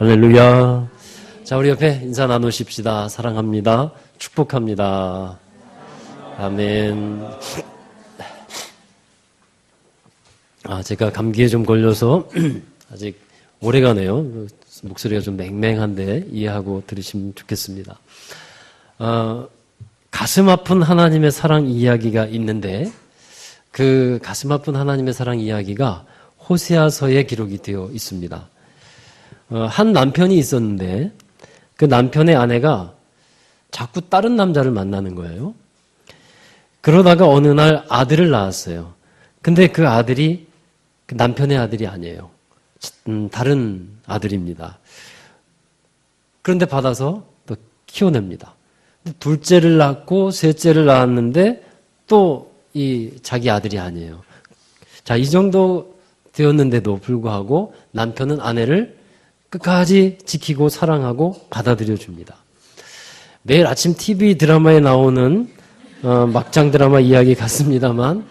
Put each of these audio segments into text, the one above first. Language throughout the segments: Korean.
할렐루야. 자, 우리 옆에 인사 나누십시다. 사랑합니다. 축복합니다. 아멘. 제가 감기에 좀 걸려서 아직 오래가네요. 목소리가 좀 맹맹한데 이해하고 들으시면 좋겠습니다. 가슴 아픈 하나님의 사랑 이야기가 있는데 그 가슴 아픈 하나님의 사랑 이야기가 호세아서에 기록이 되어 있습니다. 한 남편이 있었는데 그 남편의 아내가 자꾸 다른 남자를 만나는 거예요. 그러다가 어느 날 아들을 낳았어요. 근데 그 아들이 그 남편의 아들이 아니에요. 다른 아들입니다. 그런데 받아서 또 키워냅니다. 둘째를 낳고 셋째를 낳았는데 또 이 자기 아들이 아니에요. 자, 이 정도 되었는데도 불구하고 남편은 아내를 끝까지 지키고 사랑하고 받아들여 줍니다. 매일 아침 TV 드라마에 나오는 막장 드라마 이야기 같습니다만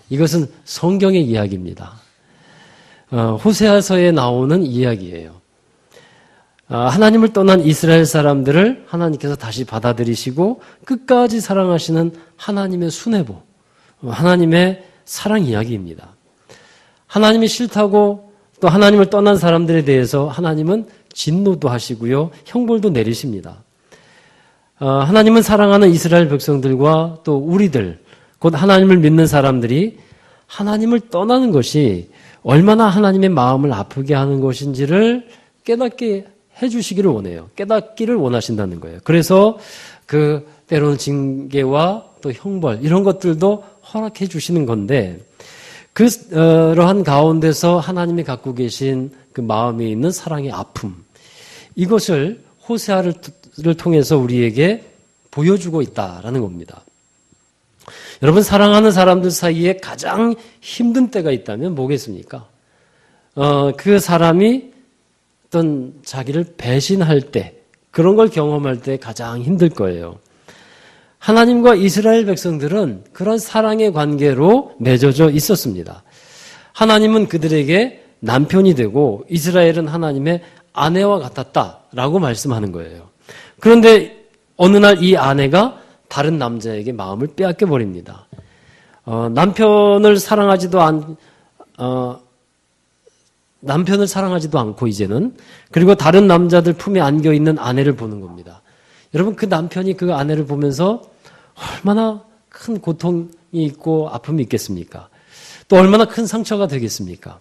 이것은 성경의 이야기입니다. 호세아서에 나오는 이야기예요. 하나님을 떠난 이스라엘 사람들을 하나님께서 다시 받아들이시고 끝까지 사랑하시는 하나님의 수뇌부, 하나님의 사랑 이야기입니다. 하나님이 싫다고 또 하나님을 떠난 사람들에 대해서 하나님은 진노도 하시고요, 형벌도 내리십니다. 하나님은 사랑하는 이스라엘 백성들과 또 우리들, 곧 하나님을 믿는 사람들이 하나님을 떠나는 것이 얼마나 하나님의 마음을 아프게 하는 것인지를 깨닫게 해주시기를 원해요. 깨닫기를 원하신다는 거예요. 그래서 때로는 징계와 또 형벌 이런 것들도 허락해 주시는 건데 그러한 가운데서 하나님이 갖고 계신 그 마음에 있는 사랑의 아픔, 이것을 호세아를 통해서 우리에게 보여주고 있다라는 겁니다. 여러분, 사랑하는 사람들 사이에 가장 힘든 때가 있다면 뭐겠습니까? 그 사람이 어떤 자기를 배신할 때, 그런 걸 경험할 때 가장 힘들 거예요. 하나님과 이스라엘 백성들은 그런 사랑의 관계로 맺어져 있었습니다. 하나님은 그들에게 남편이 되고 이스라엘은 하나님의 아내와 같았다라고 말씀하는 거예요. 그런데 어느 날 이 아내가 다른 남자에게 마음을 빼앗겨 버립니다. 남편을 사랑하지도 않고 이제는, 그리고 다른 남자들 품에 안겨 있는 아내를 보는 겁니다. 여러분, 그 남편이 그 아내를 보면서 얼마나 큰 고통이 있고 아픔이 있겠습니까? 또 얼마나 큰 상처가 되겠습니까?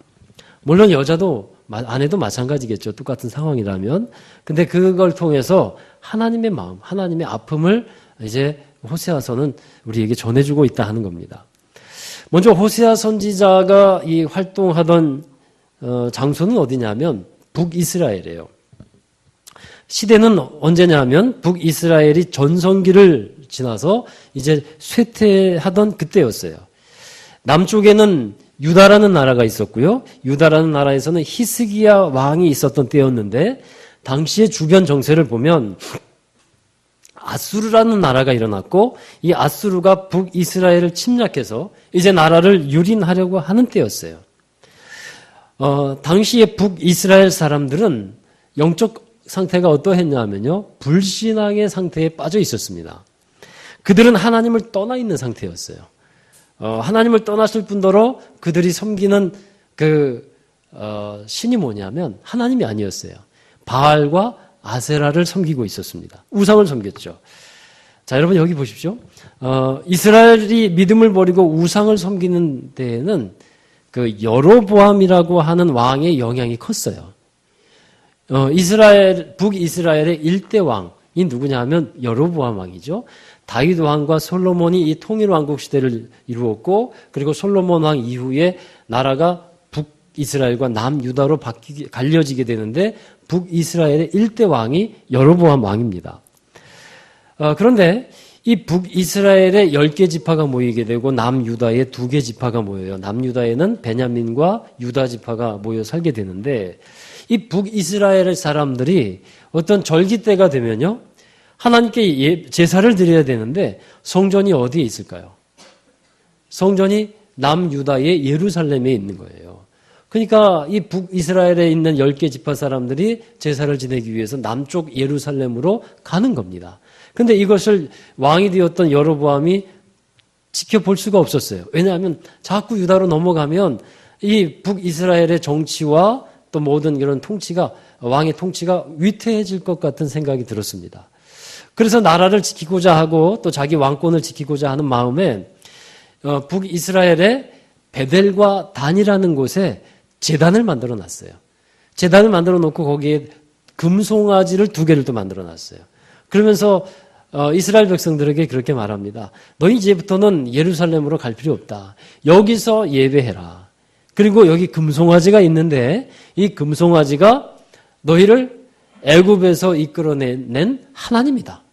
물론 여자도, 아내도 마찬가지겠죠. 똑같은 상황이라면. 근데 그걸 통해서 하나님의 마음, 하나님의 아픔을 이제 호세아서는 우리에게 전해주고 있다 하는 겁니다. 먼저 호세아 선지자가 이 활동하던 장소는 어디냐면 북이스라엘이에요. 시대는 언제냐면 북이스라엘이 전성기를 지나서 이제 쇠퇴하던 그때였어요. 남쪽에는 유다라는 나라가 있었고요. 유다라는 나라에서는 히스기야 왕이 있었던 때였는데 당시의 주변 정세를 보면 아수르라는 나라가 일어났고 이 아수르가 북이스라엘을 침략해서 이제 나라를 유린하려고 하는 때였어요. 당시의 북이스라엘 사람들은 영적 상태가 어떠했냐면요, 불신앙의 상태에 빠져 있었습니다. 그들은 하나님을 떠나 있는 상태였어요. 하나님을 떠났을 뿐더러 그들이 섬기는 신이 뭐냐면 하나님이 아니었어요. 바알과 아세라를 섬기고 있었습니다. 우상을 섬겼죠. 자, 여러분 여기 보십시오. 이스라엘이 믿음을 버리고 우상을 섬기는 데에는 여로보암이라고 하는 왕의 영향이 컸어요. 북이스라엘의 1대 왕이 누구냐 하면 여로보암 왕이죠. 다윗 왕과 솔로몬이 이 통일 왕국 시대를 이루었고, 그리고 솔로몬 왕 이후에 나라가 북이스라엘과 남유다로 갈려지게 되는데 북이스라엘의 1대 왕이 여로보암 왕입니다. 그런데 이 북이스라엘의 10개 지파가 모이게 되고 남유다의 2개 지파가 모여요. 남유다에는 베냐민과 유다 지파가 모여 살게 되는데 이 북이스라엘의 사람들이 어떤 절기 때가 되면요, 하나님께 제사를 드려야 되는데 성전이 어디에 있을까요? 성전이 남유다의 예루살렘에 있는 거예요. 그러니까 이 북이스라엘에 있는 10개 지파 사람들이 제사를 지내기 위해서 남쪽 예루살렘으로 가는 겁니다. 그런데 이것을 왕이 되었던 여로보암이 지켜볼 수가 없었어요. 왜냐하면 자꾸 유다로 넘어가면 이 북이스라엘의 정치와 또 모든 이런 통치가, 왕의 통치가 위태해질 것 같은 생각이 들었습니다. 그래서 나라를 지키고자 하고 또 자기 왕권을 지키고자 하는 마음에 북이스라엘의 베델과 단이라는 곳에 제단을 만들어 놨어요. 제단을 만들어 놓고 거기에 금송아지를 2개를 또 만들어 놨어요. 그러면서 이스라엘 백성들에게 그렇게 말합니다. 너희 이제부터는 예루살렘으로 갈 필요 없다. 여기서 예배해라. 그리고 여기 금송아지가 있는데 이 금송아지가 너희를 애굽에서 이끌어낸 하나님이다.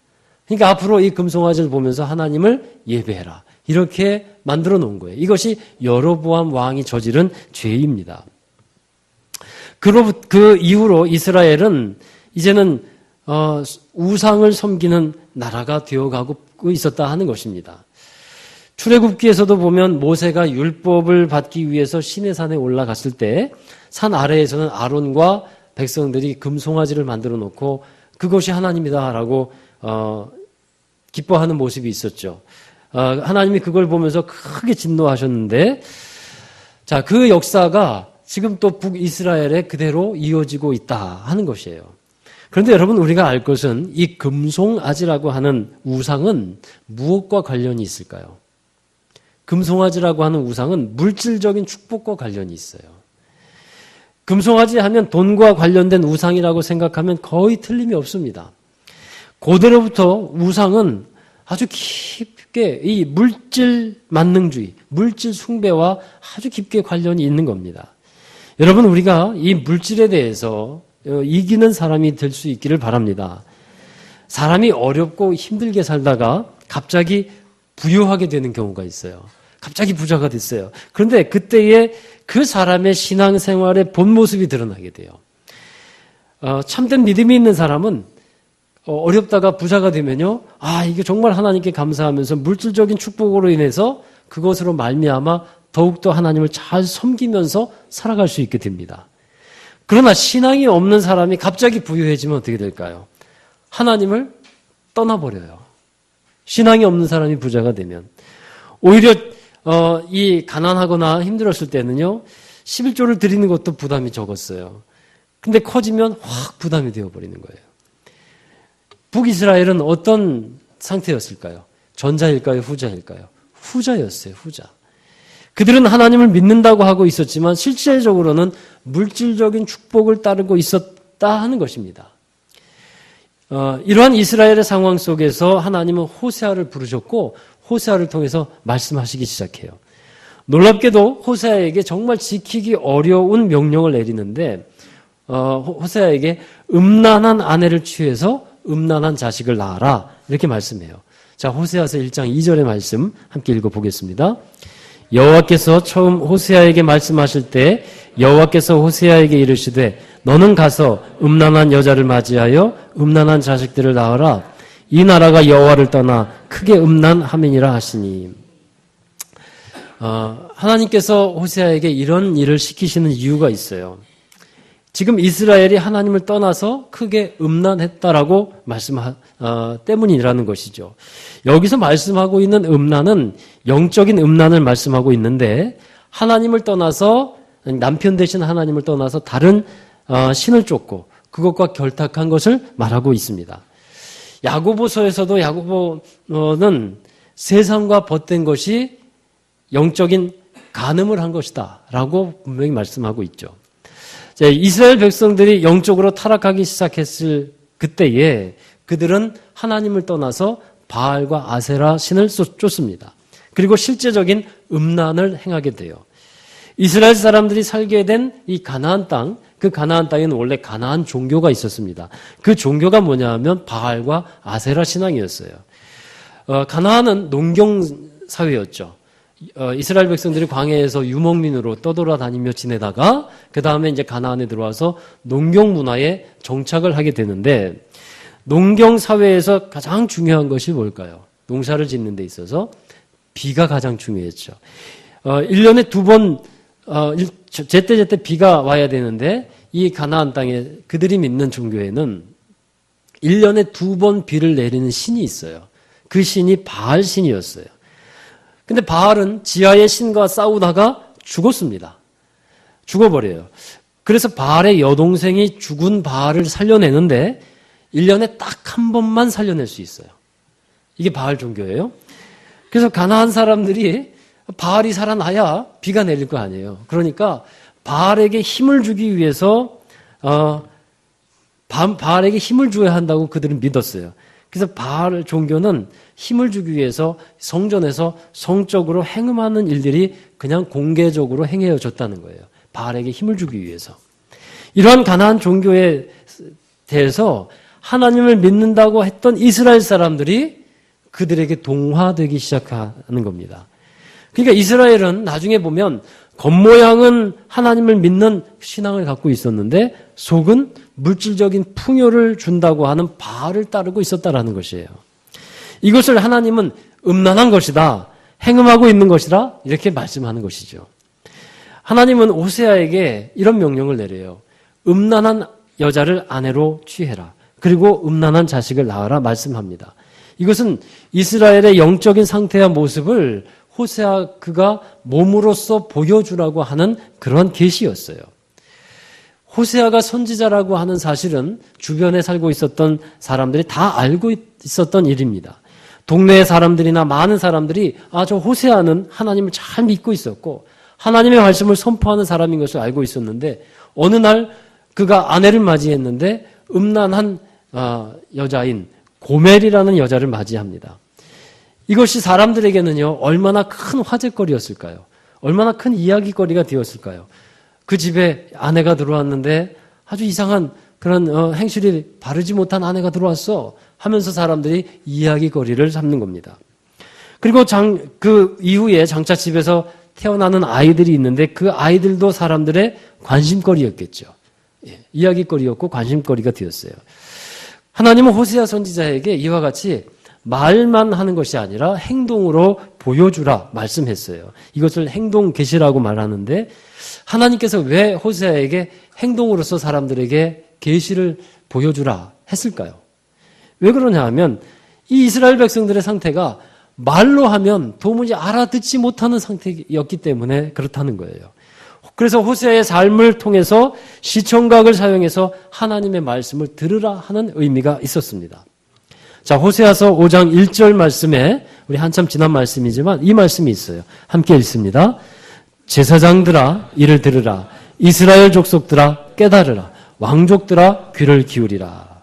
그러니까 앞으로 이 금송아지를 보면서 하나님을 예배해라. 이렇게 만들어 놓은 거예요. 이것이 여로보암 왕이 저지른 죄입니다. 그 이후로 이스라엘은 이제는 우상을 섬기는 나라가 되어가고 있었다 하는 것입니다. 출애굽기에서도 보면 모세가 율법을 받기 위해서 시내산에 올라갔을 때 산 아래에서는 아론과 백성들이 금송아지를 만들어 놓고 그것이 하나님이다라고 기뻐하는 모습이 있었죠. 하나님이 그걸 보면서 크게 진노하셨는데, 자, 그 역사가 지금 또 북이스라엘에 그대로 이어지고 있다 하는 것이에요. 그런데 여러분, 우리가 알 것은 이 금송아지라고 하는 우상은 무엇과 관련이 있을까요? 금송아지라고 하는 우상은 물질적인 축복과 관련이 있어요. 금송아지 하면 돈과 관련된 우상이라고 생각하면 거의 틀림이 없습니다. 고대로부터 우상은 아주 깊게 이 물질 만능주의, 물질 숭배와 아주 깊게 관련이 있는 겁니다. 여러분, 우리가 이 물질에 대해서 이기는 사람이 될 수 있기를 바랍니다. 사람이 어렵고 힘들게 살다가 갑자기 부유하게 되는 경우가 있어요. 갑자기 부자가 됐어요. 그런데 그때에 그 사람의 신앙생활의 본 모습이 드러나게 돼요. 참된 믿음이 있는 사람은 어렵다가 부자가 되면요, 이게 정말 하나님께 감사하면서 물질적인 축복으로 인해서 그것으로 말미암아 더욱더 하나님을 잘 섬기면서 살아갈 수 있게 됩니다. 그러나 신앙이 없는 사람이 갑자기 부유해지면 어떻게 될까요? 하나님을 떠나버려요. 신앙이 없는 사람이 부자가 되면. 오히려 이 가난하거나 힘들었을 때는요, 11조를 드리는 것도 부담이 적었어요. 근데 커지면 확 부담이 되어버리는 거예요. 북이스라엘은 어떤 상태였을까요? 전자일까요? 후자일까요? 후자였어요. 후자. 그들은 하나님을 믿는다고 하고 있었지만 실질적으로는 물질적인 축복을 따르고 있었다 하는 것입니다. 이러한 이스라엘의 상황 속에서 하나님은 호세아를 부르셨고 호세아를 통해서 말씀하시기 시작해요. 놀랍게도 호세아에게 정말 지키기 어려운 명령을 내리는데 호세아에게 음란한 아내를 취해서 음란한 자식을 낳아라 이렇게 말씀해요. 자, 호세아서 1장 2절의 말씀 함께 읽어보겠습니다. 여호와께서 처음 호세아에게 말씀하실 때 여호와께서 호세아에게 이르시되 너는 가서 음란한 여자를 맞이하여 음란한 자식들을 낳아라. 이 나라가 여호와를 떠나 크게 음란함이니라 하시니. 하나님께서 호세아에게 이런 일을 시키시는 이유가 있어요. 지금 이스라엘이 하나님을 떠나서 크게 음란했다라고 때문이라는 것이죠. 여기서 말씀하고 있는 음란은 영적인 음란을 말씀하고 있는데 하나님을 떠나서 남편 대신 하나님을 떠나서 다른 신을 쫓고 그것과 결탁한 것을 말하고 있습니다. 야고보서에서도 야고보는 세상과 벗된 것이 영적인 간음을 한 것이다 라고 분명히 말씀하고 있죠. 이스라엘 백성들이 영적으로 타락하기 시작했을 그때에 그들은 하나님을 떠나서 바알과 아세라 신을 쫓습니다. 그리고 실제적인 음란을 행하게 돼요. 이스라엘 사람들이 살게 된 이 가나안 땅, 그 가나안 땅에는 원래 가나안 종교가 있었습니다. 그 종교가 뭐냐 하면 바알과 아세라 신앙이었어요. 가나안은 농경 사회였죠. 이스라엘 백성들이 광야에서 유목민으로 떠돌아다니며 지내다가 그 다음에 이제 가나안에 들어와서 농경 문화에 정착을 하게 되는데 농경 사회에서 가장 중요한 것이 뭘까요? 농사를 짓는 데 있어서 비가 가장 중요했죠. 1년에 2번 제때 비가 와야 되는데 이 가나안 땅에 그들이 믿는 종교에는 1년에 2번 비를 내리는 신이 있어요. 그 신이 바알 신이었어요. 근데 바알은 지하의 신과 싸우다가 죽었습니다. 죽어버려요. 그래서 바알의 여동생이 죽은 바알을 살려내는데 1년에 딱 한 번만 살려낼 수 있어요. 이게 바알 종교예요. 그래서 가나안 사람들이 바알이 살아나야 비가 내릴 거 아니에요. 그러니까 바알에게 힘을 주기 위해서 바알에게 힘을 줘야 한다고 그들은 믿었어요. 그래서 바알 종교는 힘을 주기 위해서 성전에서 성적으로 행음하는 일들이 그냥 공개적으로 행해졌다는 거예요. 바알에게 힘을 주기 위해서. 이러한 가나안 종교에 대해서 하나님을 믿는다고 했던 이스라엘 사람들이 그들에게 동화되기 시작하는 겁니다. 그러니까 이스라엘은 나중에 보면 겉모양은 하나님을 믿는 신앙을 갖고 있었는데 속은 물질적인 풍요를 준다고 하는 바알을 따르고 있었다라는 것이에요. 이것을 하나님은 음란한 것이다, 행음하고 있는 것이다 이렇게 말씀하는 것이죠. 하나님은 호세아에게 이런 명령을 내려요. 음란한 여자를 아내로 취해라. 그리고 음란한 자식을 낳아라 말씀합니다. 이것은 이스라엘의 영적인 상태와 모습을 호세아 그가 몸으로써 보여주라고 하는 그런 계시였어요. 호세아가 선지자라고 하는 사실은 주변에 살고 있었던 사람들이 다 알고 있었던 일입니다. 동네의 사람들이나 많은 사람들이 저 호세아는 하나님을 잘 믿고 있었고 하나님의 말씀을 선포하는 사람인 것을 알고 있었는데 어느 날 그가 아내를 맞이했는데 음란한 여자인 고멜이라는 여자를 맞이합니다. 이것이 사람들에게는요 얼마나 큰 화제거리였을까요? 얼마나 큰 이야기거리가 되었을까요? 그 집에 아내가 들어왔는데 아주 이상한 그런 행실이 바르지 못한 아내가 들어왔어 하면서 사람들이 이야기거리를 삼는 겁니다. 그리고 그 이후에 장차 집에서 태어나는 아이들이 있는데 그 아이들도 사람들의 관심거리였겠죠. 이야기거리였고 관심거리가 되었어요. 하나님은 호세아 선지자에게 이와 같이 말만 하는 것이 아니라 행동으로 보여주라 말씀했어요. 이것을 행동 계시라고 말하는데 하나님께서 왜 호세아에게 행동으로서 사람들에게 계시를 보여주라 했을까요? 왜 그러냐 하면 이 이스라엘 백성들의 상태가 말로 하면 도무지 알아듣지 못하는 상태였기 때문에 그렇다는 거예요. 그래서 호세아의 삶을 통해서 시청각을 사용해서 하나님의 말씀을 들으라 하는 의미가 있었습니다. 자, 호세아서 5장 1절 말씀에 우리 한참 지난 말씀이지만 이 말씀이 있어요. 함께 읽습니다. 제사장들아 이를 들으라. 이스라엘 족속들아 깨달으라. 왕족들아 귀를 기울이라.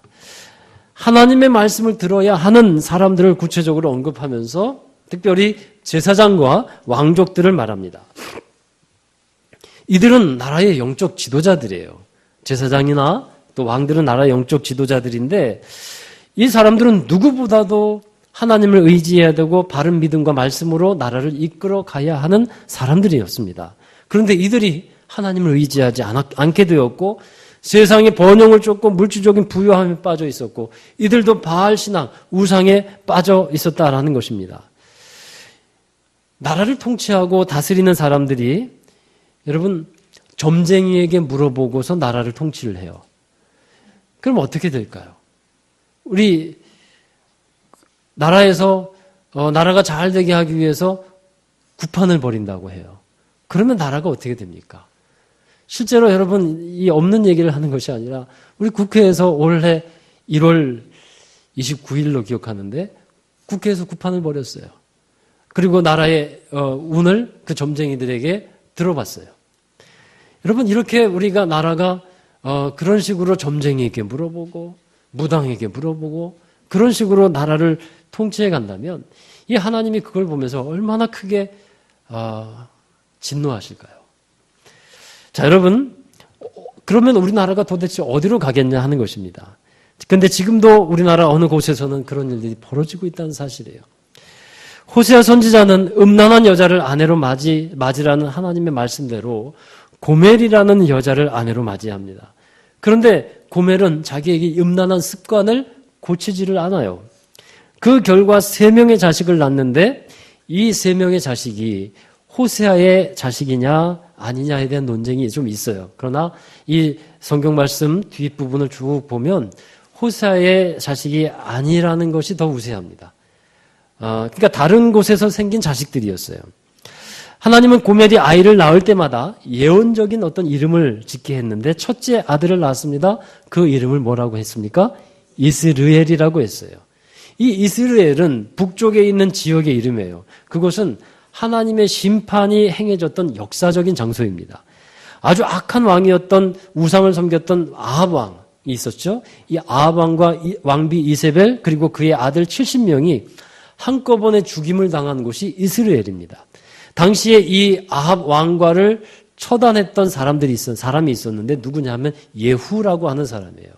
하나님의 말씀을 들어야 하는 사람들을 구체적으로 언급하면서 특별히 제사장과 왕족들을 말합니다. 이들은 나라의 영적 지도자들이에요. 제사장이나 또 왕들은 나라의 영적 지도자들인데 이 사람들은 누구보다도 하나님을 의지해야 되고 바른 믿음과 말씀으로 나라를 이끌어 가야 하는 사람들이었습니다. 그런데 이들이 하나님을 의지하지 않게 되었고 세상의 번영을 쫓고 물질적인 부유함에 빠져 있었고 이들도 바알 신앙, 우상에 빠져 있었다라는 것입니다. 나라를 통치하고 다스리는 사람들이 여러분 점쟁이에게 물어보고서 나라를 통치를 해요. 그럼 어떻게 될까요? 우리 나라에서 나라가 잘 되게 하기 위해서 구판을 벌인다고 해요. 그러면 나라가 어떻게 됩니까? 실제로 여러분 이 없는 얘기를 하는 것이 아니라 우리 국회에서 올해 1월 29일로 기억하는데 국회에서 구판을 벌였어요. 그리고 나라의 운을 그 점쟁이들에게 들어봤어요. 여러분 이렇게 우리가 나라가 그런 식으로 점쟁이에게 물어보고 무당에게 물어보고 그런 식으로 나라를 통치해 간다면 이 하나님이 그걸 보면서 얼마나 크게 진노하실까요? 자, 여러분 그러면 우리나라가 도대체 어디로 가겠냐 하는 것입니다. 그런데 지금도 우리나라 어느 곳에서는 그런 일들이 벌어지고 있다는 사실이에요. 호세아 선지자는 음란한 여자를 아내로 맞이라는 하나님의 말씀대로 고멜이라는 여자를 아내로 맞이합니다. 그런데 고멜은 자기에게 음란한 습관을 고치지를 않아요. 그 결과 3명의 자식을 낳는데 이 3명의 자식이 호세아의 자식이냐 아니냐에 대한 논쟁이 좀 있어요. 그러나 이 성경 말씀 뒷부분을 쭉 보면 호세아의 자식이 아니라는 것이 더 우세합니다. 그러니까 다른 곳에서 생긴 자식들이었어요. 하나님은 고멜이 아이를 낳을 때마다 예언적인 어떤 이름을 짓게 했는데 첫째 아들을 낳았습니다. 그 이름을 뭐라고 했습니까? 이스르엘이라고 했어요. 이 이스라엘은 북쪽에 있는 지역의 이름이에요. 그곳은 하나님의 심판이 행해졌던 역사적인 장소입니다. 아주 악한 왕이었던 우상을 섬겼던 아합 왕이 있었죠. 이 아합 왕과 왕비 이세벨 그리고 그의 아들 70명이 한꺼번에 죽임을 당한 곳이 이스라엘입니다. 당시에 이 아합 왕과를 처단했던 사람이 있었는데 누구냐면 예후라고 하는 사람이에요.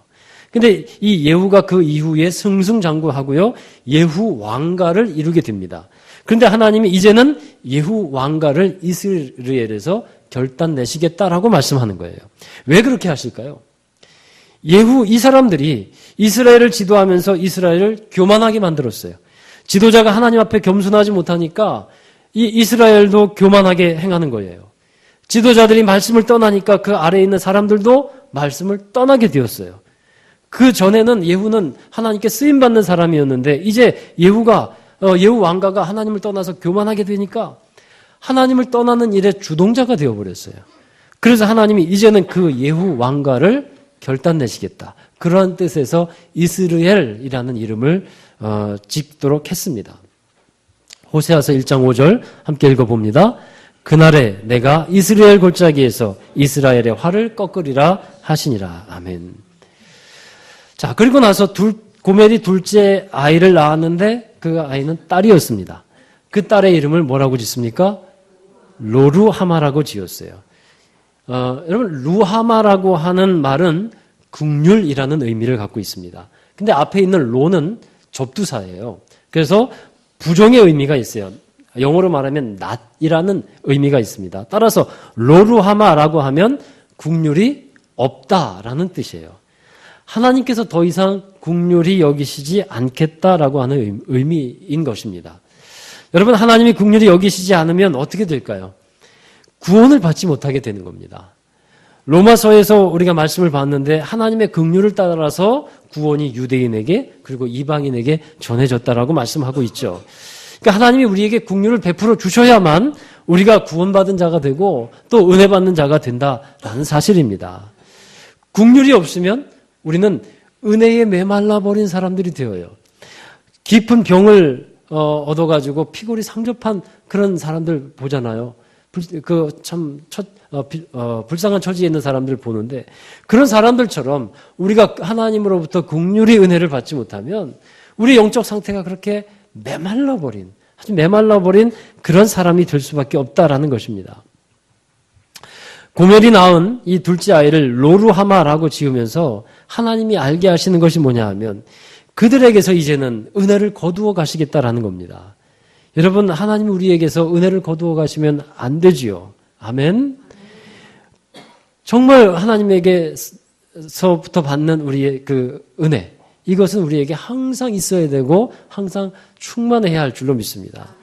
근데 이 예후가 그 이후에 승승장구하고요. 예후 왕가를 이루게 됩니다. 그런데 하나님이 이제는 예후 왕가를 이스라엘에서 결단내시겠다라고 말씀하는 거예요. 왜 그렇게 하실까요? 예후 이 사람들이 이스라엘을 지도하면서 이스라엘을 교만하게 만들었어요. 지도자가 하나님 앞에 겸손하지 못하니까 이 이스라엘도 교만하게 행하는 거예요. 지도자들이 말씀을 떠나니까 그 아래에 있는 사람들도 말씀을 떠나게 되었어요. 그 전에는 예후는 하나님께 쓰임받는 사람이었는데 이제 예후 왕가가 하나님을 떠나서 교만하게 되니까 하나님을 떠나는 일의 주동자가 되어버렸어요. 그래서 하나님이 이제는 그 예후 왕가를 결단내시겠다. 그러한 뜻에서 이스라엘이라는 이름을 짓도록 했습니다. 호세아서 1장 5절 함께 읽어봅니다. 그날에 내가 이스라엘 골짜기에서 이스라엘의 활을 꺾으리라 하시니라. 아멘. 자, 그리고 나서 고멜이 둘째 아이를 낳았는데 그 아이는 딸이었습니다. 그 딸의 이름을 뭐라고 짓습니까? 로루하마라고 지었어요. 여러분, 루하마라고 하는 말은 긍휼이라는 의미를 갖고 있습니다. 근데 앞에 있는 로는 접두사예요. 그래서 부정의 의미가 있어요. 영어로 말하면 not이라는 의미가 있습니다. 따라서 로루하마라고 하면 긍휼이 없다라는 뜻이에요. 하나님께서 더 이상 긍휼히 여기시지 않겠다라고 하는 의미인 것입니다. 여러분, 하나님이 긍휼히 여기시지 않으면 어떻게 될까요? 구원을 받지 못하게 되는 겁니다. 로마서에서 우리가 말씀을 봤는데 하나님의 긍휼을 따라서 구원이 유대인에게 그리고 이방인에게 전해졌다라고 말씀하고 있죠. 그러니까 하나님이 우리에게 긍휼을 베풀어 주셔야만 우리가 구원받은 자가 되고 또 은혜 받는 자가 된다라는 사실입니다. 긍휼이 없으면 우리는 은혜에 메말라 버린 사람들이 되어요. 깊은 병을 얻어가지고 피골이 상접한 그런 사람들 보잖아요. 불쌍한 처지에 있는 사람들을 보는데 그런 사람들처럼 우리가 하나님으로부터 긍휼히 은혜를 받지 못하면 우리 영적 상태가 그렇게 아주 메말라버린 그런 사람이 될 수밖에 없다라는 것입니다. 고멜이 낳은 이 둘째 아이를 로루하마라고 지으면서 하나님이 알게 하시는 것이 뭐냐 하면 그들에게서 이제는 은혜를 거두어 가시겠다라는 겁니다. 여러분, 하나님이 우리에게서 은혜를 거두어 가시면 안 되지요. 아멘. 정말 하나님에게서부터 받는 우리의 그 은혜, 이것은 우리에게 항상 있어야 되고 항상 충만해야 할 줄로 믿습니다.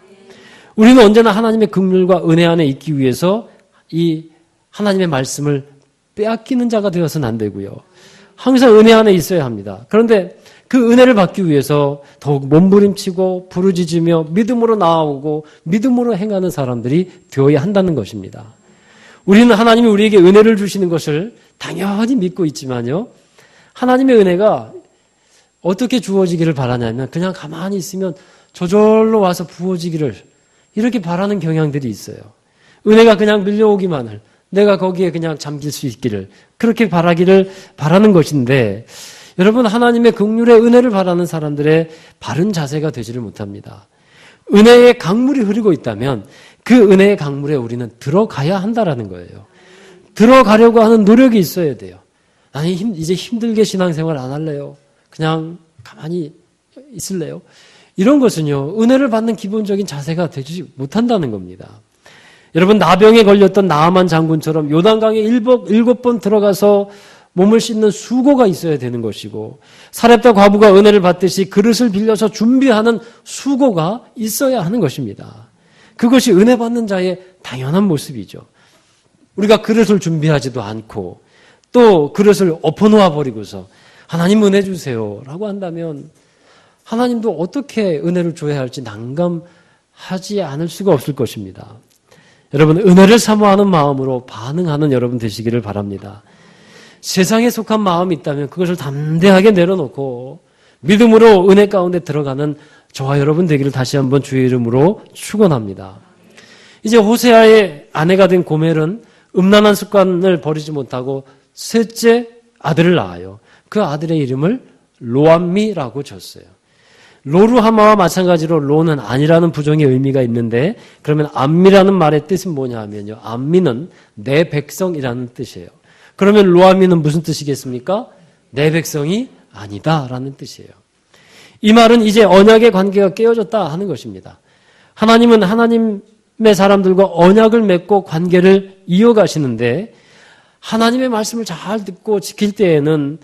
우리는 언제나 하나님의 긍휼과 은혜 안에 있기 위해서 이 하나님의 말씀을 빼앗기는 자가 되어서는 안 되고요. 항상 은혜 안에 있어야 합니다. 그런데 그 은혜를 받기 위해서 더욱 몸부림치고 부르짖으며 믿음으로 나아오고 믿음으로 행하는 사람들이 되어야 한다는 것입니다. 우리는 하나님이 우리에게 은혜를 주시는 것을 당연히 믿고 있지만요. 하나님의 은혜가 어떻게 주어지기를 바라냐면 그냥 가만히 있으면 저절로 와서 부어지기를 이렇게 바라는 경향들이 있어요. 은혜가 그냥 밀려오기만을 내가 거기에 그냥 잠길 수 있기를 그렇게 바라는 것인데 여러분, 하나님의 긍휼의 은혜를 바라는 사람들의 바른 자세가 되지를 못합니다. 은혜의 강물이 흐르고 있다면 그 은혜의 강물에 우리는 들어가야 한다라는 거예요. 들어가려고 하는 노력이 있어야 돼요. 아니, 이제 힘들게 신앙생활 안 할래요. 그냥 가만히 있을래요. 이런 것은요, 은혜를 받는 기본적인 자세가 되지 못한다는 겁니다. 여러분, 나병에 걸렸던 나아만 장군처럼 요단강에 7번 들어가서 몸을 씻는 수고가 있어야 되는 것이고 사렙다 과부가 은혜를 받듯이 그릇을 빌려서 준비하는 수고가 있어야 하는 것입니다. 그것이 은혜 받는 자의 당연한 모습이죠. 우리가 그릇을 준비하지도 않고 또 그릇을 엎어놓아 버리고서 하나님 은혜 주세요 라고 한다면 하나님도 어떻게 은혜를 줘야 할지 난감하지 않을 수가 없을 것입니다. 여러분, 은혜를 사모하는 마음으로 반응하는 여러분 되시기를 바랍니다. 세상에 속한 마음이 있다면 그것을 담대하게 내려놓고 믿음으로 은혜 가운데 들어가는 저와 여러분 되기를 다시 한번 주의 이름으로 축원합니다. 이제 호세아의 아내가 된 고멜은 음란한 습관을 버리지 못하고 셋째 아들을 낳아요. 그 아들의 이름을 로암미라고 졌어요. 로루하마와 마찬가지로 로는 아니라는 부정의 의미가 있는데 그러면 암미라는 말의 뜻은 뭐냐 하면요. 암미는 내 백성이라는 뜻이에요. 그러면 로암미는 무슨 뜻이겠습니까? 내 백성이 아니다라는 뜻이에요. 이 말은 이제 언약의 관계가 깨어졌다 하는 것입니다. 하나님은 하나님의 사람들과 언약을 맺고 관계를 이어가시는데 하나님의 말씀을 잘 듣고 지킬 때에는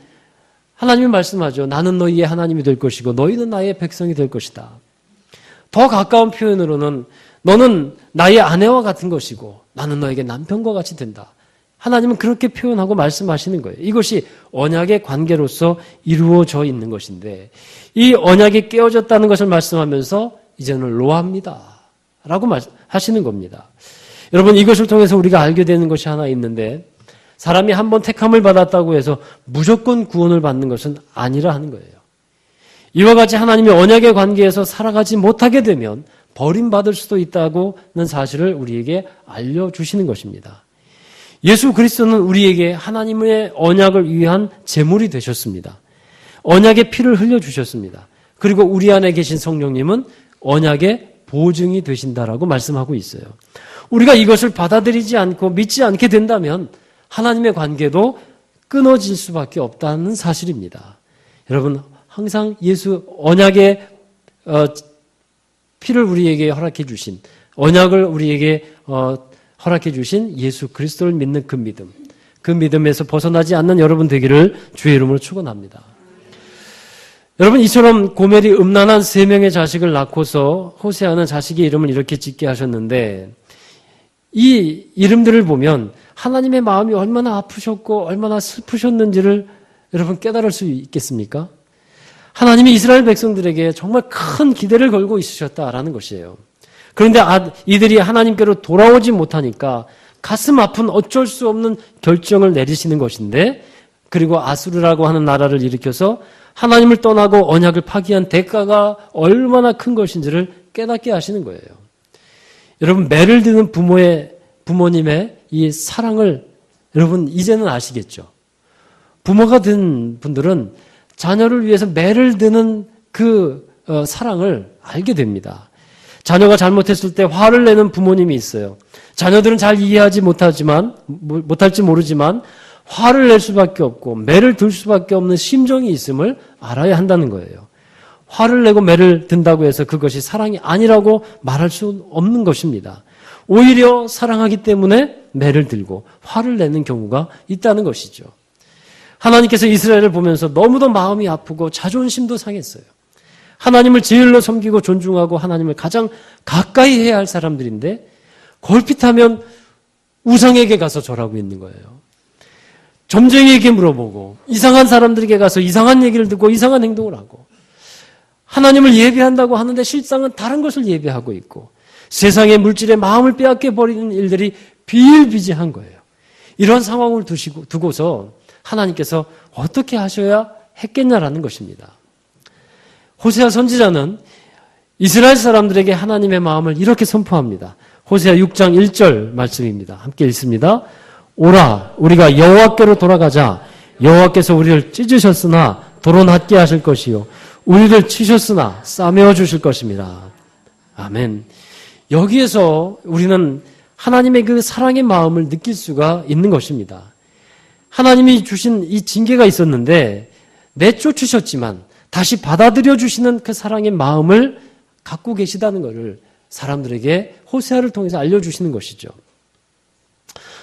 하나님이 말씀하죠. 나는 너희의 하나님이 될 것이고 너희는 나의 백성이 될 것이다. 더 가까운 표현으로는 너는 나의 아내와 같은 것이고 나는 너에게 남편과 같이 된다. 하나님은 그렇게 표현하고 말씀하시는 거예요. 이것이 언약의 관계로서 이루어져 있는 것인데 이 언약이 깨어졌다는 것을 말씀하면서 이제는 로합니다 라고 하시는 겁니다. 여러분, 이것을 통해서 우리가 알게 되는 것이 하나 있는데 사람이 한번 택함을 받았다고 해서 무조건 구원을 받는 것은 아니라 하는 거예요. 이와 같이 하나님의 언약의 관계에서 살아가지 못하게 되면 버림받을 수도 있다고는 사실을 우리에게 알려주시는 것입니다. 예수 그리스도는 우리에게 하나님의 언약을 위한 제물이 되셨습니다. 언약의 피를 흘려주셨습니다. 그리고 우리 안에 계신 성령님은 언약의 보증이 되신다라고 말씀하고 있어요. 우리가 이것을 받아들이지 않고 믿지 않게 된다면 하나님의 관계도 끊어질 수밖에 없다는 사실입니다. 여러분, 항상 예수 언약의 피를 우리에게 허락해 주신, 언약을 우리에게 허락해 주신 예수 그리스도를 믿는 그 믿음, 그 믿음에서 벗어나지 않는 여러분 되기를 주의 이름으로 축원합니다. 여러분, 이처럼 고멜이 음란한 3명의 자식을 낳고서 호세아는 자식의 이름을 이렇게 짓게 하셨는데 이 이름들을 보면 하나님의 마음이 얼마나 아프셨고 얼마나 슬프셨는지를 여러분 깨달을 수 있겠습니까? 하나님이 이스라엘 백성들에게 정말 큰 기대를 걸고 있으셨다라는 것이에요. 그런데 이들이 하나님께로 돌아오지 못하니까 가슴 아픈 어쩔 수 없는 결정을 내리시는 것인데 그리고 아수르라고 하는 나라를 일으켜서 하나님을 떠나고 언약을 파기한 대가가 얼마나 큰 것인지를 깨닫게 하시는 거예요. 여러분, 매를 드는 부모님의 이 사랑을 여러분 이제는 아시겠죠? 부모가 된 분들은 자녀를 위해서 매를 드는 그 사랑을 알게 됩니다. 자녀가 잘못했을 때 화를 내는 부모님이 있어요. 자녀들은 잘 이해하지 못할지 모르지만 화를 낼 수밖에 없고 매를 들 수밖에 없는 심정이 있음을 알아야 한다는 거예요. 화를 내고 매를 든다고 해서 그것이 사랑이 아니라고 말할 수 없는 것입니다. 오히려 사랑하기 때문에 매를 들고 화를 내는 경우가 있다는 것이죠. 하나님께서 이스라엘을 보면서 너무도 마음이 아프고 자존심도 상했어요. 하나님을 제일로 섬기고 존중하고 하나님을 가장 가까이 해야 할 사람들인데 걸핏하면 우상에게 가서 절하고 있는 거예요. 점쟁이에게 물어보고 이상한 사람들에게 가서 이상한 얘기를 듣고 이상한 행동을 하고 하나님을 예배한다고 하는데 실상은 다른 것을 예배하고 있고 세상의 물질에 마음을 빼앗겨 버리는 일들이 비일비재한 거예요. 이런 상황을 두고서 하나님께서 어떻게 하셔야 했겠냐라는 것입니다. 호세아 선지자는 이스라엘 사람들에게 하나님의 마음을 이렇게 선포합니다. 호세아 6장 1절 말씀입니다. 함께 읽습니다. 오라, 우리가 여호와께로 돌아가자. 여호와께서 우리를 찢으셨으나 도로 낫게 하실 것이요 우리를 치셨으나 싸매어 주실 것입니다. 아멘. 여기에서 우리는 하나님의 그 사랑의 마음을 느낄 수가 있는 것입니다. 하나님이 주신 이 징계가 있었는데 내쫓으셨지만 다시 받아들여 주시는 그 사랑의 마음을 갖고 계시다는 것을 사람들에게 호세아를 통해서 알려주시는 것이죠.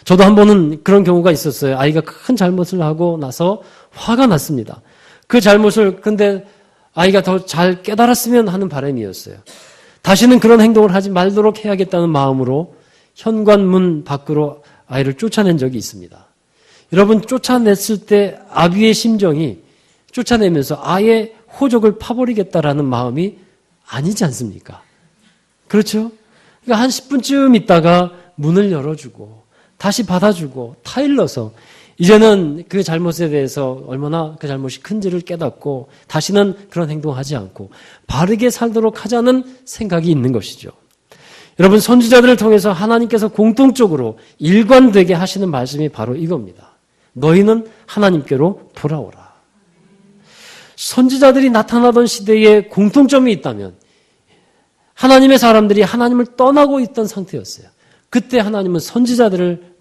저도 한 번은 그런 경우가 있었어요. 아이가 큰 잘못을 하고 나서 화가 났습니다. 그 잘못을 근데 아이가 더 잘 깨달았으면 하는 바람이었어요. 다시는 그런 행동을 하지 말도록 해야겠다는 마음으로 현관문 밖으로 아이를 쫓아낸 적이 있습니다. 여러분, 쫓아냈을 때 아비의 심정이 쫓아내면서 아예 호적을 파버리겠다라는 마음이 아니지 않습니까? 그렇죠? 그러니까 한 10분쯤 있다가 문을 열어주고 다시 받아주고 타일러서 이제는 그 잘못에 대해서 얼마나 그 잘못이 큰지를 깨닫고 다시는 그런 행동하지 않고 바르게 살도록 하자는 생각이 있는 것이죠. 여러분, 선지자들을 통해서 하나님께서 공통적으로 일관되게 하시는 말씀이 바로 이겁니다. 너희는 하나님께로 돌아오라. 선지자들이 나타나던 시대에 공통점이 있다면 하나님의 사람들이 하나님을 떠나고 있던 상태였어요. 그때 하나님은 선지자들을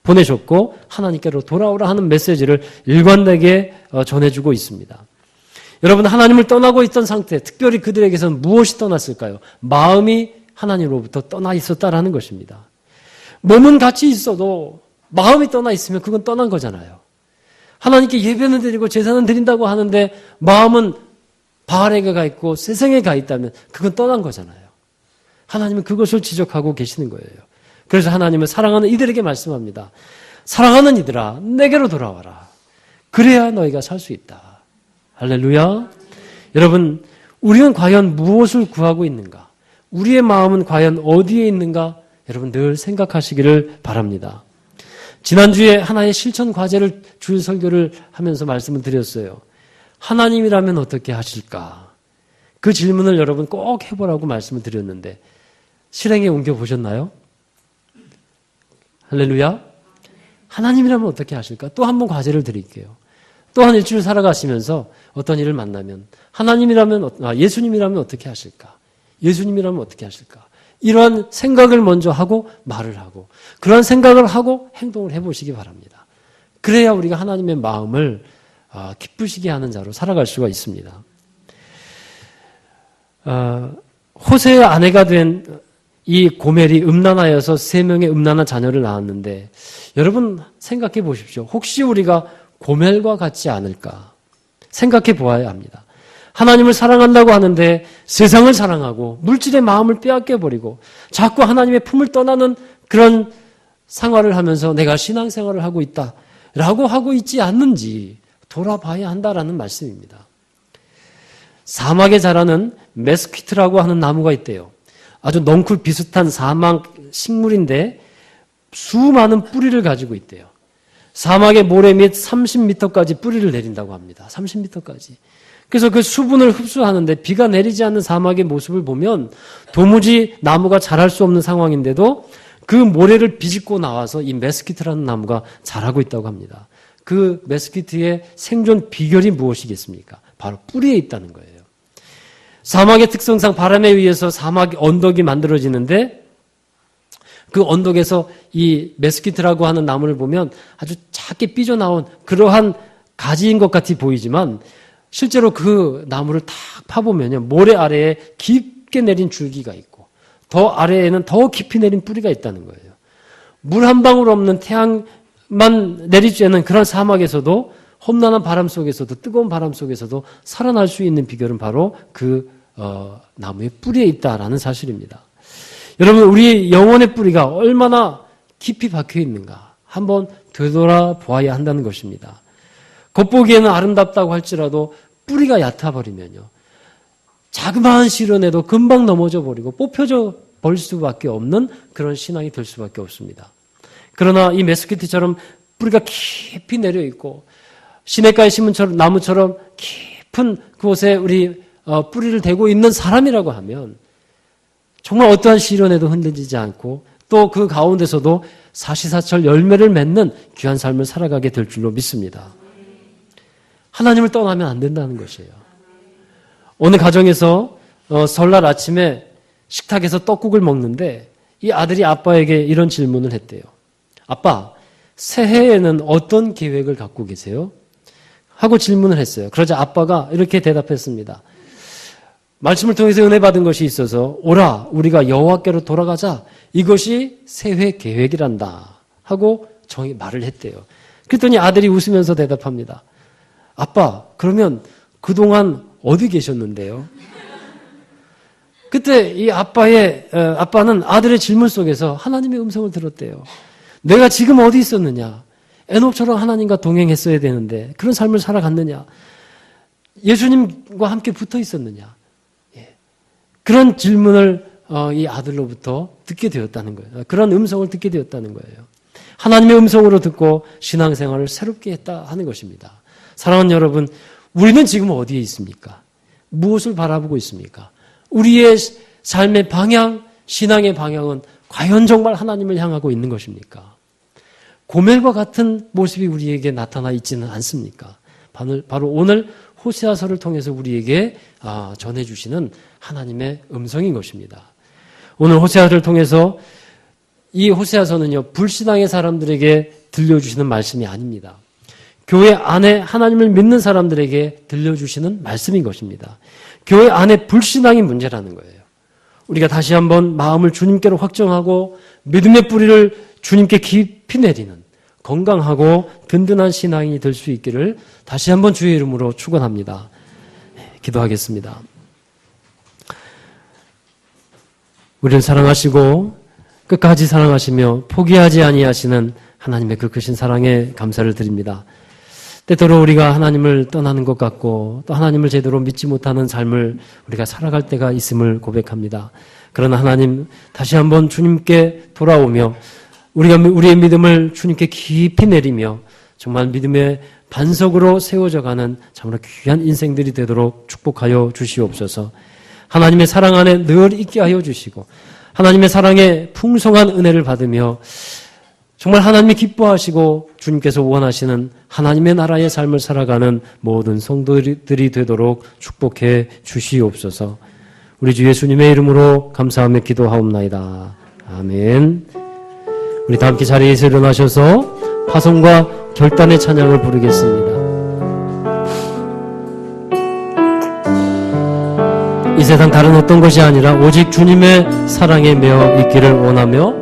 보내셨고 하나님께로 돌아오라 하는 메시지를 일관되게 전해주고 있습니다. 여러분, 하나님을 떠나고 있던 상태, 특별히 그들에게서는 무엇이 떠났을까요? 마음이 하나님으로부터 떠나 있었다라는 것입니다. 몸은 같이 있어도 마음이 떠나 있으면 그건 떠난 거잖아요. 하나님께 예배는 드리고 제사는 드린다고 하는데 마음은 바알에게 가 있고 세상에 가 있다면 그건 떠난 거잖아요. 하나님은 그것을 지적하고 계시는 거예요. 그래서 하나님은 사랑하는 이들에게 말씀합니다. 사랑하는 이들아, 내게로 돌아와라. 그래야 너희가 살 수 있다. 할렐루야. 여러분, 우리는 과연 무엇을 구하고 있는가? 우리의 마음은 과연 어디에 있는가? 여러분 늘 생각하시기를 바랍니다. 지난주에 하나의 실천 과제를 주일 설교를 하면서 말씀을 드렸어요. 하나님이라면 어떻게 하실까? 그 질문을 여러분 꼭 해보라고 말씀을 드렸는데 실행에 옮겨보셨나요? 할렐루야. 하나님이라면 어떻게 하실까? 또 한 번 과제를 드릴게요. 또 한 일주일 살아가시면서 어떤 일을 만나면 예수님이라면 어떻게 하실까? 예수님이라면 어떻게 하실까? 이러한 생각을 먼저 하고 말을 하고 그런 생각을 하고 행동을 해보시기 바랍니다. 그래야 우리가 하나님의 마음을 기쁘시게 하는 자로 살아갈 수가 있습니다. 호세의 아내가 된 이 고멜이 음란하여서 3명의 음란한 자녀를 낳았는데 여러분 생각해 보십시오. 혹시 우리가 고멜과 같지 않을까 생각해 보아야 합니다. 하나님을 사랑한다고 하는데 세상을 사랑하고 물질의 마음을 빼앗겨버리고 자꾸 하나님의 품을 떠나는 그런 생활을 하면서 내가 신앙생활을 하고 있다라고 하고 있지 않는지 돌아봐야 한다라는 말씀입니다. 사막에 자라는 메스퀴트라고 하는 나무가 있대요. 아주 넝쿨 비슷한 사막 식물인데 수많은 뿌리를 가지고 있대요. 사막의 모래 밑 30m까지 뿌리를 내린다고 합니다. 30m까지. 그래서 그 수분을 흡수하는데 비가 내리지 않는 사막의 모습을 보면 도무지 나무가 자랄 수 없는 상황인데도 그 모래를 비집고 나와서 이 메스키트라는 나무가 자라고 있다고 합니다. 그 메스키트의 생존 비결이 무엇이겠습니까? 바로 뿌리에 있다는 거예요. 사막의 특성상 바람에 의해서 사막 언덕이 만들어지는데 그 언덕에서 이 메스키트라고 하는 나무를 보면 아주 작게 삐져나온 그러한 가지인 것 같이 보이지만 실제로 그 나무를 탁 파보면요. 모래 아래에 깊게 내린 줄기가 있고 더 아래에는 더 깊이 내린 뿌리가 있다는 거예요. 물 한 방울 없는 태양만 내리지 않는 그런 사막에서도 험난한 바람 속에서도 뜨거운 바람 속에서도 살아날 수 있는 비결은 바로 그 나무의 뿌리에 있다라는 사실입니다. 여러분 우리 영혼의 뿌리가 얼마나 깊이 박혀 있는가 한번 되돌아보아야 한다는 것입니다. 겉보기에는 아름답다고 할지라도 뿌리가 얕아버리면요. 자그마한 시련에도 금방 넘어져 버리고 뽑혀져 버릴 수밖에 없는 그런 신앙이 될 수밖에 없습니다. 그러나 이 메스키트처럼 뿌리가 깊이 내려 있고 시냇가의 심은 나무처럼 깊은 그곳에 우리 뿌리를 대고 있는 사람이라고 하면 정말 어떠한 시련에도 흔들리지 않고 또 그 가운데서도 사시사철 열매를 맺는 귀한 삶을 살아가게 될 줄로 믿습니다. 하나님을 떠나면 안 된다는 것이에요. 오늘 가정에서 설날 아침에 식탁에서 떡국을 먹는데 이 아들이 아빠에게 이런 질문을 했대요. 아빠, 새해에는 어떤 계획을 갖고 계세요? 하고 질문을 했어요. 그러자 아빠가 이렇게 대답했습니다. 말씀을 통해서 은혜 받은 것이 있어서 오라 우리가 여호와께로 돌아가자. 이것이 새해 계획이란다. 하고 정의 말을 했대요. 그랬더니 아들이 웃으면서 대답합니다. 아빠, 그러면 그동안 어디 계셨는데요? 그때 이 아빠는 아들의 질문 속에서 하나님의 음성을 들었대요. 내가 지금 어디 있었느냐? 에녹처럼 하나님과 동행했어야 되는데 그런 삶을 살아갔느냐? 예수님과 함께 붙어 있었느냐? 그런 질문을 이 아들로부터 듣게 되었다는 거예요. 그런 음성을 듣게 되었다는 거예요. 하나님의 음성으로 듣고 신앙생활을 새롭게 했다 하는 것입니다. 사랑하는 여러분, 우리는 지금 어디에 있습니까? 무엇을 바라보고 있습니까? 우리의 삶의 방향, 신앙의 방향은 과연 정말 하나님을 향하고 있는 것입니까? 고멜과 같은 모습이 우리에게 나타나 있지는 않습니까? 바로 오늘 호세아서를 통해서 우리에게 전해주시는 하나님의 음성인 것입니다. 오늘 호세아를 통해서 이 호세아서는요, 불신앙의 사람들에게 들려주시는 말씀이 아닙니다. 교회 안에 하나님을 믿는 사람들에게 들려주시는 말씀인 것입니다. 교회 안에 불신앙이 문제라는 거예요. 우리가 다시 한번 마음을 주님께로 확정하고 믿음의 뿌리를 주님께 깊이 내리는 건강하고 든든한 신앙이 될 수 있기를 다시 한번 주의 이름으로 축원합니다. 기도하겠습니다. 우리를 사랑하시고 끝까지 사랑하시며 포기하지 아니하시는 하나님의 그 크신 사랑에 감사를 드립니다. 때때로 우리가 하나님을 떠나는 것 같고 또 하나님을 제대로 믿지 못하는 삶을 우리가 살아갈 때가 있음을 고백합니다. 그러나 하나님 다시 한번 주님께 돌아오며 우리가 우리의 믿음을 주님께 깊이 내리며 정말 믿음의 반석으로 세워져가는 참으로 귀한 인생들이 되도록 축복하여 주시옵소서. 하나님의 사랑 안에 늘 있게 하여 주시고 하나님의 사랑에 풍성한 은혜를 받으며 정말 하나님이 기뻐하시고 주님께서 원하시는 하나님의 나라의 삶을 살아가는 모든 성도들이 되도록 축복해 주시옵소서. 우리 주 예수님의 이름으로 감사하며 기도하옵나이다. 아멘. 우리 다 함께 자리에서 일어나셔서 파송과 결단의 찬양을 부르겠습니다. 이 세상 다른 어떤 것이 아니라 오직 주님의 사랑에 매어 있기를 원하며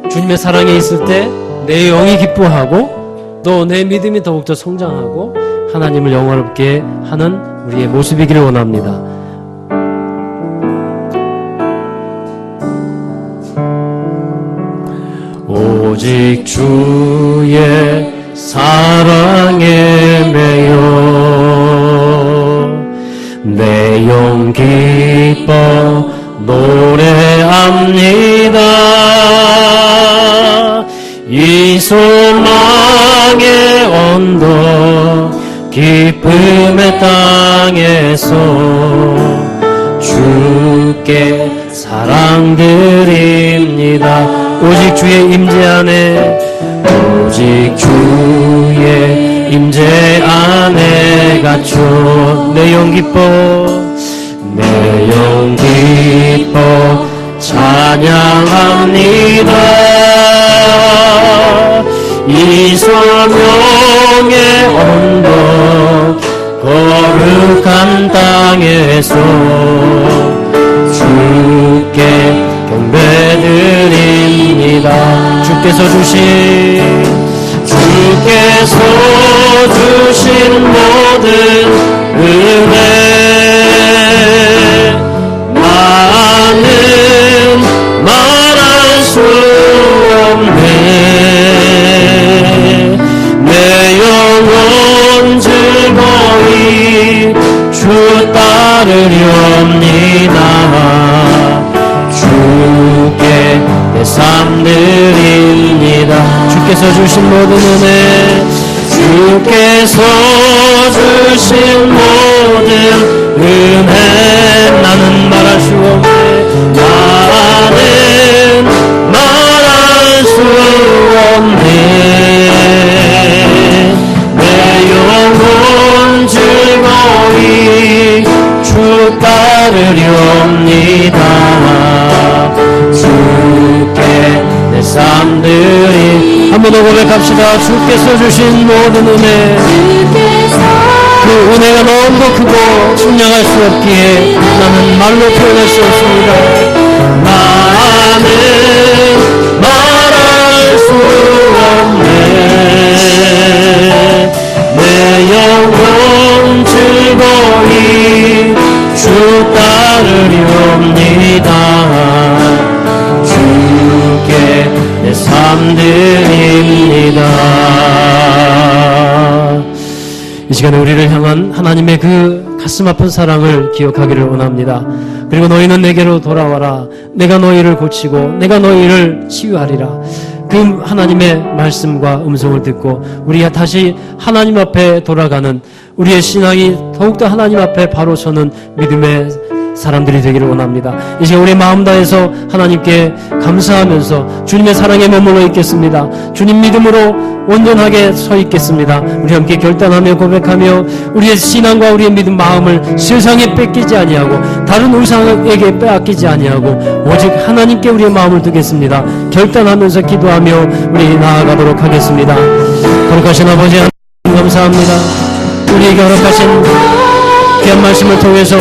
주님의 사랑에 있을 때 내 영이 기뻐하고 또 내 믿음이 더욱더 성장하고 하나님을 영화롭게 하는 우리의 모습이기를 원합니다. 오직 주의 사랑에 매여 내 영 기뻐 노래합니다. 이 소망의 언덕 기쁨의 땅에서 주께 사랑드립니다. 오직 주의 임재 안에 오직 주의 임재 안에 갇혀 내 영 기뻐 내 영 기뻐 찬양합니다. 이 소명의 언덕 거룩한 땅에서 주께 경배드립니다. 주께서 주신 모든 은혜 나는 말할 수 없네. 내 영혼 즐거이 주 따르렵니다. 주께 내 삶 드립니다. 주께서 주신 모든 은혜 주께서 주신 모든 은혜 나는 말할 수 없네. 나는 말할 수 없네. 내 영혼 즐거이 주 따르렵니다. 주께 내 삶 드리 한 번 더 고백합시다. 주께서 주신 모든 은혜 그 은혜가 너무도 크고 측량할 수 없기에 나는 말로 표현할 수 없습니다. 나는 말할 수 없네. 내 영혼 즐거이 주 따르렵니다. 주께 내 삶 드리 시간에 우리를 향한 하나님의 그 가슴 아픈 사랑을 기억하기를 원합니다. 그리고 너희는 내게로 돌아와라. 내가 너희를 고치고 내가 너희를 치유하리라. 그 하나님의 말씀과 음성을 듣고 우리가 다시 하나님 앞에 돌아가는 우리의 신앙이 더욱더 하나님 앞에 바로 서는 믿음의 사람들이 되기를 원합니다. 이 시간 우리의 마음 다해서 하나님께 감사하면서 주님의 사랑에 머물러 있겠습니다. 주님 믿음으로 온전하게 서 있겠습니다. 우리 함께 결단하며 고백하며 우리의 신앙과 우리의 믿음 마음을 세상에 뺏기지 아니하고 다른 우상에게 빼앗기지 아니하고 오직 하나님께 우리의 마음을 두겠습니다. 결단하면서 기도하며 우리 나아가도록 하겠습니다. 거룩하신 아버지 하나님 감사합니다. 우리에게 허락하신 귀한 말씀을 통해서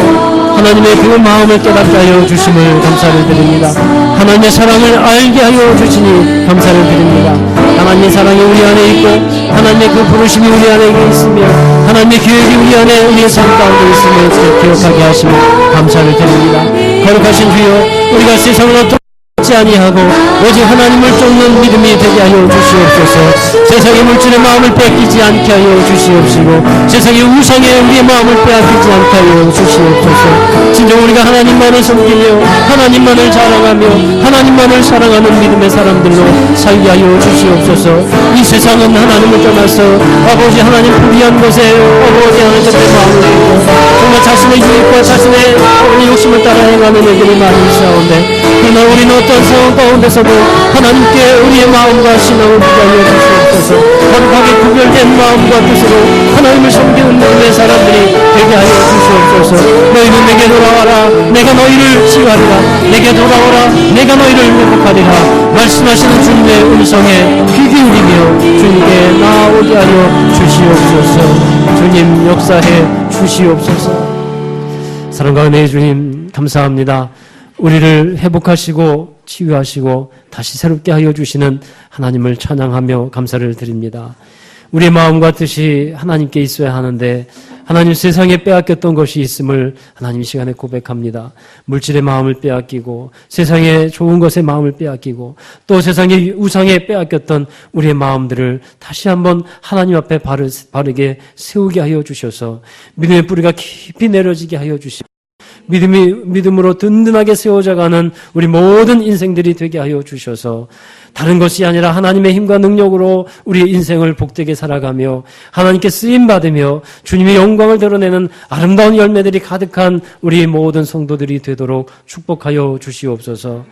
하나님의 그 마음을 깨닫게 하여 주심을 감사를 드립니다. 하나님의 사랑을 알게 하여 주시니 감사를 드립니다. 하나님의 사랑이 우리 안에 있고 하나님의 그 부르심이 우리 안에 있으며 하나님의 계획이 우리 안에 우리의 삶 가운데 있음을 기억하게 하시며 감사를 드립니다. 거룩하신 주여, 우리가 세상을 어떻게 아니하고 오직 하나님을 쫓는 믿음이 되게 하여 주시옵소서. 세상의 물질의 마음을 뺏기지 않게 하여 주시옵시고 세상의 우상에 우리의 마음을 빼앗기지 않게 하여 주시옵소서. 진정 우리가 하나님만을 섬기며 하나님만을 자랑하며 하나님만을 사랑하는 믿음의 사람들로 살게 하여 주시옵소서. 이 세상은 하나님을 떠나서 아버지 하나님 불의한 것에 아버지 하나님의 마음을 두고 정말 자신의 유익과 자신의 욕심을 따라 행하는 애들이 많이 있사온데 그러나 우리는 어떤 상황 가운데서도 하나님께 우리의 마음과 신앙을 부여하여 주시옵소서. 거룩하게 구별된 마음과 뜻으로 하나님을 섬기는 믿음의 사람들이 되게 하여 주시옵소서. 너희는 내게 돌아와라. 내가 너희를 치유하리라. 내게 돌아오라. 내가 너희를 회복하리라. 말씀하시는 주님의 음성에 귀 기울이며 주님께 나아오게 하여 주시옵소서. 주님 역사해 주시옵소서. 사랑과 은혜의 주님 감사합니다. 우리를 회복하시고 치유하시고 다시 새롭게 하여 주시는 하나님을 찬양하며 감사를 드립니다. 우리의 마음과 뜻이 하나님께 있어야 하는데 하나님 세상에 빼앗겼던 것이 있음을 하나님 이 시간에 고백합니다. 물질의 마음을 빼앗기고 세상의 좋은 것의 마음을 빼앗기고 또 세상의 우상에 빼앗겼던 우리의 마음들을 다시 한번 하나님 앞에 바르게 세우게 하여 주셔서 믿음의 뿌리가 깊이 내려지게 하여 주시고 믿음으로 든든하게 세워져가는 우리 모든 인생들이 되게 하여 주셔서 다른 것이 아니라 하나님의 힘과 능력으로 우리의 인생을 복되게 살아가며 하나님께 쓰임받으며 주님의 영광을 드러내는 아름다운 열매들이 가득한 우리 모든 성도들이 되도록 축복하여 주시옵소서.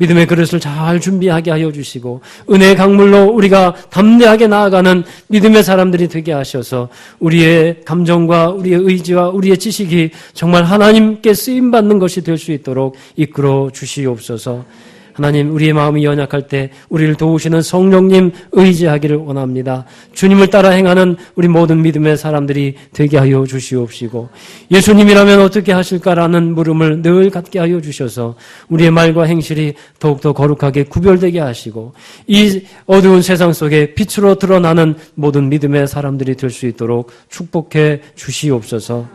믿음의 그릇을 잘 준비하게 하여 주시고 은혜의 강물로 우리가 담대하게 나아가는 믿음의 사람들이 되게 하셔서 우리의 감정과 우리의 의지와 우리의 지식이 정말 하나님께 쓰임받는 것이 될 수 있도록 이끌어 주시옵소서. 하나님, 우리의 마음이 연약할 때 우리를 도우시는 성령님 의지하기를 원합니다. 주님을 따라 행하는 우리 모든 믿음의 사람들이 되게 하여 주시옵시고 예수님이라면 어떻게 하실까라는 물음을 늘 갖게 하여 주셔서 우리의 말과 행실이 더욱더 거룩하게 구별되게 하시고 이 어두운 세상 속에 빛으로 드러나는 모든 믿음의 사람들이 될 수 있도록 축복해 주시옵소서.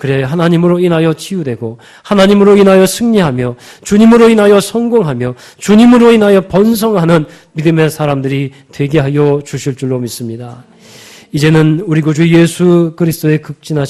그래 하나님으로 인하여 치유되고 하나님으로 인하여 승리하며 주님으로 인하여 성공하며 주님으로 인하여 번성하는 믿음의 사람들이 되게 하여 주실 줄로 믿습니다. 이제는 우리 구주 예수 그리스도의 극진하신